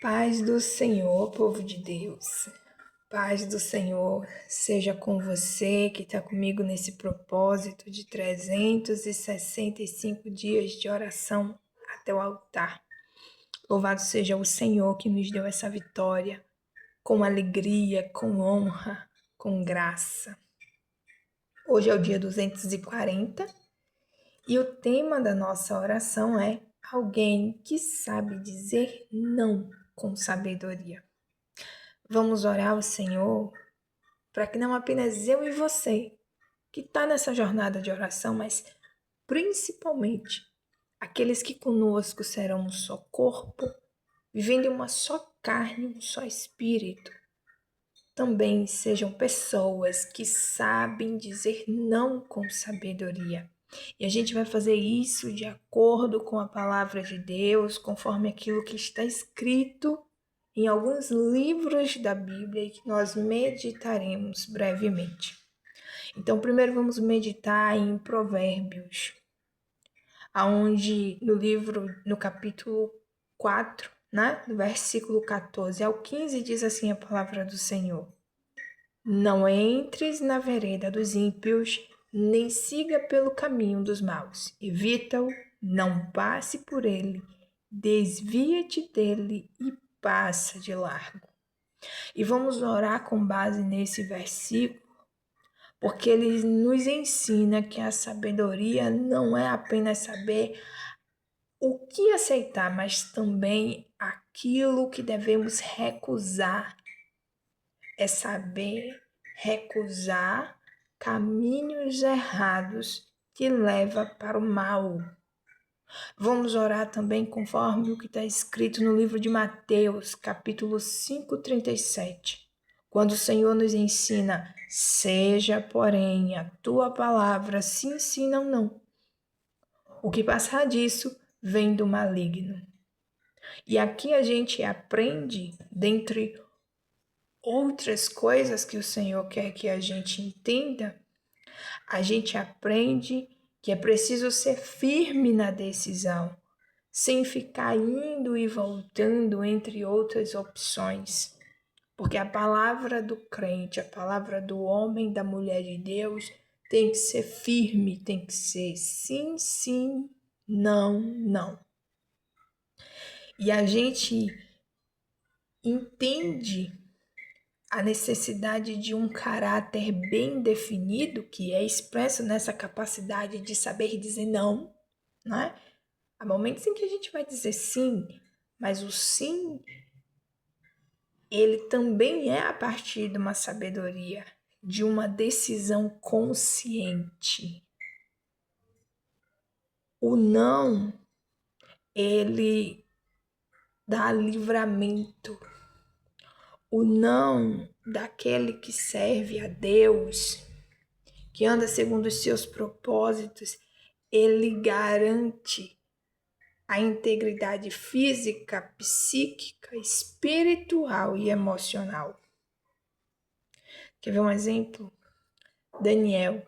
Paz do Senhor, povo de Deus. Paz do Senhor seja com você que está comigo nesse propósito de 365 dias de oração até o altar. Louvado seja o Senhor que nos deu essa vitória com alegria, com honra, com graça. Hoje é o dia 240 e o tema da nossa oração é alguém que sabe dizer não com sabedoria. Vamos orar ao Senhor para que não apenas eu e você, que está nessa jornada de oração, mas principalmente aqueles que conosco serão um só corpo, vivendo em uma só carne, um só espírito, também sejam pessoas que sabem dizer não com sabedoria. E a gente vai fazer isso de acordo com a palavra de Deus, conforme aquilo que está escrito em alguns livros da Bíblia e que nós meditaremos brevemente. Então, primeiro vamos meditar em Provérbios, aonde no capítulo 4, do versículo 14 ao 15, diz assim a palavra do Senhor: Não entres na vereda dos ímpios, nem siga pelo caminho dos maus. Evita-o, não passe por ele, desvia-te dele e passa de largo. E vamos orar com base nesse versículo, porque ele nos ensina que a sabedoria não é apenas saber o que aceitar, mas também aquilo que devemos recusar. É saber recusar caminhos errados que levam para o mal. Vamos orar também conforme o que está escrito no livro de Mateus, capítulo 5:37, quando o Senhor nos ensina: seja, porém, a tua palavra sim, sim, não, não. O que passar disso vem do maligno. E aqui a gente aprende, dentre outras coisas que o Senhor quer que a gente entenda, a gente aprende que é preciso ser firme na decisão, sem ficar indo e voltando entre outras opções. Porque a palavra do crente, a palavra do homem, da mulher de Deus, tem que ser firme, tem que ser sim, sim, não, não. E a gente entende a necessidade de um caráter bem definido, que é expresso nessa capacidade de saber dizer não, né? Há momentos em que a gente vai dizer sim, mas o sim, ele também é a partir de uma sabedoria, de uma decisão consciente. O não, ele dá livramento. O não daquele que serve a Deus, que anda segundo os seus propósitos, ele garante a integridade física, psíquica, espiritual e emocional. Quer ver um exemplo? Daniel.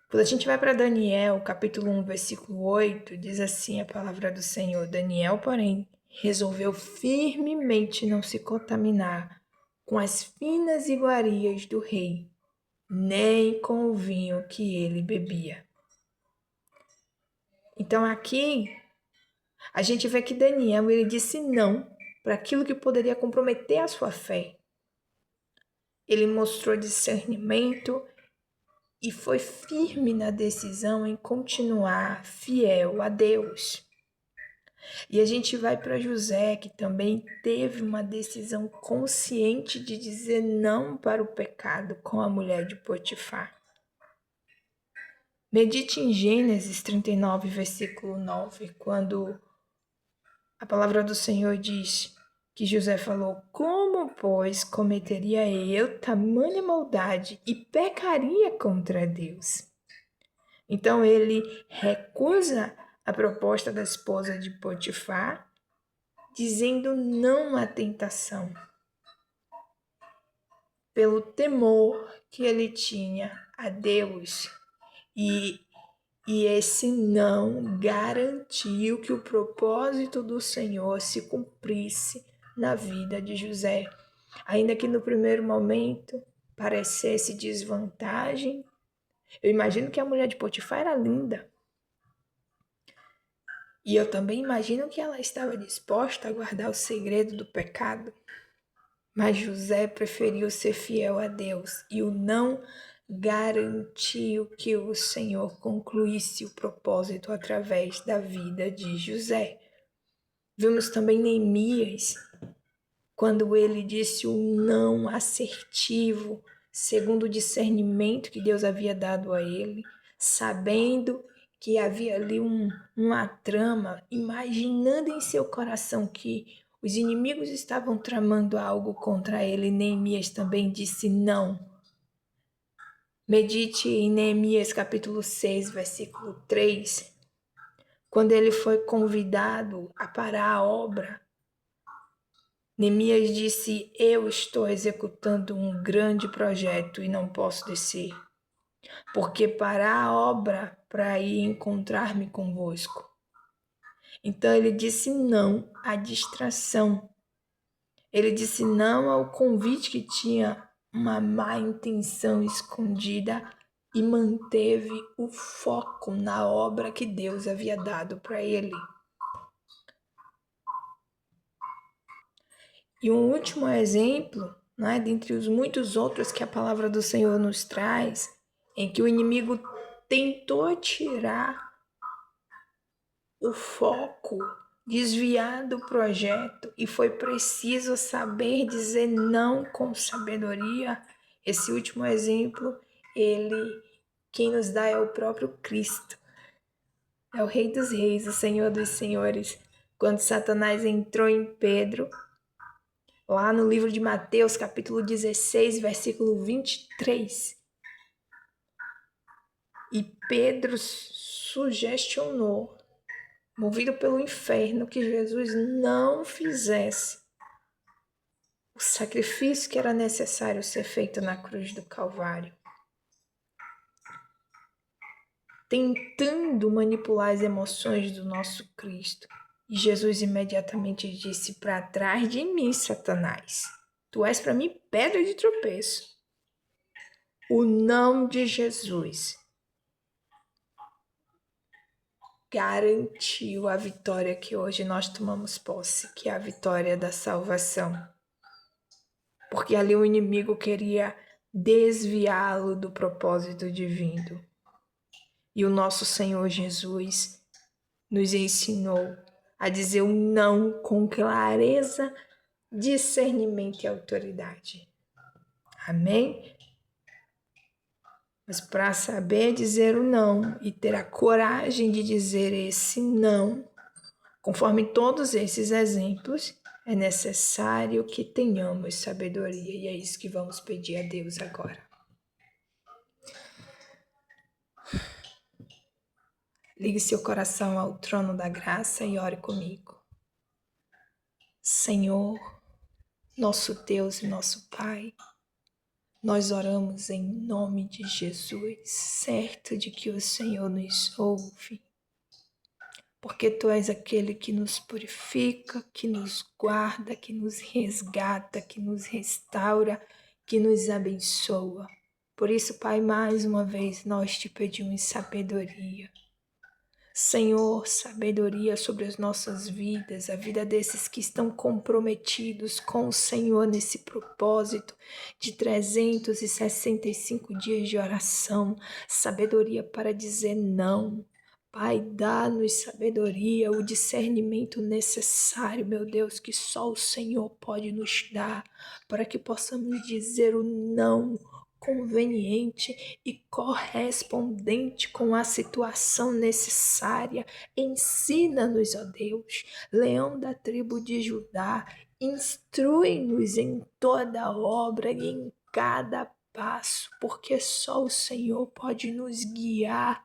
Quando a gente vai para Daniel, capítulo 1, versículo 8, diz assim a palavra do Senhor: Daniel, porém, resolveu firmemente não se contaminar com as finas iguarias do rei, nem com o vinho que ele bebia. Então aqui a gente vê que Daniel, ele disse não para aquilo que poderia comprometer a sua fé. Ele mostrou discernimento e foi firme na decisão em continuar fiel a Deus. E a gente vai para José, que também teve uma decisão consciente de dizer não para o pecado com a mulher de Potifar. Medite em Gênesis 39, versículo 9, quando a palavra do Senhor diz que José falou: como, pois, cometeria eu tamanha maldade e pecaria contra Deus? Então ele recusa a proposta da esposa de Potifar, dizendo não à tentação, pelo temor que ele tinha a Deus. E E esse não garantiu que o propósito do Senhor se cumprisse na vida de José. Ainda que no primeiro momento parecesse desvantagem, eu imagino que a mulher de Potifar era linda. E eu também imagino que ela estava disposta a guardar o segredo do pecado. Mas José preferiu ser fiel a Deus e o não garantiu que o Senhor concluísse o propósito através da vida de José. Vimos também Neemias, quando ele disse o não assertivo, segundo o discernimento que Deus havia dado a ele, sabendo que havia ali uma trama, imaginando em seu coração que os inimigos estavam tramando algo contra ele. Neemias também disse não. Medite em Neemias capítulo 6, versículo 3, quando ele foi convidado a parar a obra. Neemias disse: eu estou executando um grande projeto e não posso descer, porque parar a obra para ir encontrar-me convosco. Então ele disse não à distração. Ele disse não ao convite que tinha uma má intenção escondida e manteve o foco na obra que Deus havia dado para ele. E um último exemplo, né, dentre os muitos outros que a palavra do Senhor nos traz, em que o inimigo tentou tirar o foco, desviar do projeto, e foi preciso saber dizer não com sabedoria. Esse último exemplo, quem nos dá é o próprio Cristo. É o Rei dos Reis, o Senhor dos Senhores. Quando Satanás entrou em Pedro, lá no livro de Mateus, capítulo 16, versículo 23. E Pedro sugestionou, movido pelo inferno, que Jesus não fizesse o sacrifício que era necessário ser feito na cruz do Calvário, tentando manipular as emoções do nosso Cristo. E Jesus imediatamente disse: para trás de mim, Satanás, tu és para mim pedra de tropeço. O não de Jesus garantiu a vitória que hoje nós tomamos posse, que é a vitória da salvação. Porque ali o inimigo queria desviá-lo do propósito divino. E o nosso Senhor Jesus nos ensinou a dizer o não com clareza, discernimento e autoridade. Amém? Mas para saber dizer o não e ter a coragem de dizer esse não, conforme todos esses exemplos, é necessário que tenhamos sabedoria, e é isso que vamos pedir a Deus agora. Ligue seu coração ao trono da graça e ore comigo. Senhor, nosso Deus e nosso Pai, nós oramos em nome de Jesus, certo de que o Senhor nos ouve, porque Tu és aquele que nos purifica, que nos guarda, que nos resgata, que nos restaura, que nos abençoa. Por isso, Pai, mais uma vez nós Te pedimos sabedoria. Senhor, sabedoria sobre as nossas vidas, a vida desses que estão comprometidos com o Senhor nesse propósito de 365 dias de oração, sabedoria para dizer não. Pai, dá-nos sabedoria, o discernimento necessário, meu Deus, que só o Senhor pode nos dar, para que possamos dizer o não conveniente e correspondente com a situação necessária. Ensina-nos, ó Deus, Leão da tribo de Judá, instrui-nos em toda a obra e em cada passo, porque só o Senhor pode nos guiar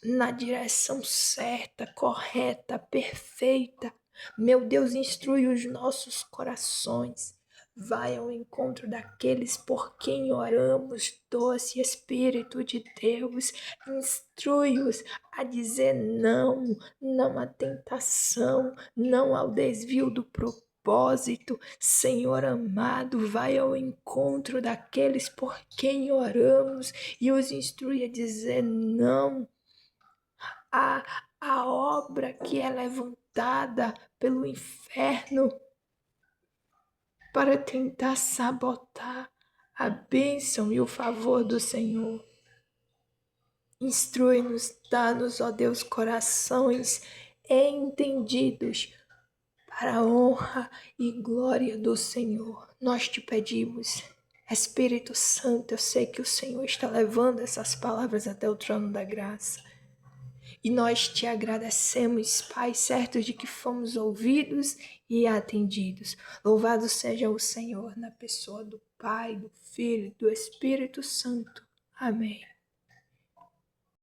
na direção certa, correta, perfeita. Meu Deus, instrui os nossos corações. vai ao encontro daqueles por quem oramos, doce Espírito de Deus, instrui-os a dizer não, não à tentação, não ao desvio do propósito. Senhor amado, vai ao encontro daqueles por quem oramos e os instrui a dizer não à obra que é levantada pelo inferno para tentar sabotar a bênção e o favor do Senhor. Instrui-nos, dá-nos, ó Deus, corações entendidos para a honra e glória do Senhor. Nós te pedimos, Espírito Santo, eu sei que o Senhor está levando essas palavras até o trono da graça. E nós te agradecemos, Pai, certo de que fomos ouvidos e atendidos. Louvado seja o Senhor na pessoa do Pai, do Filho e do Espírito Santo. Amém.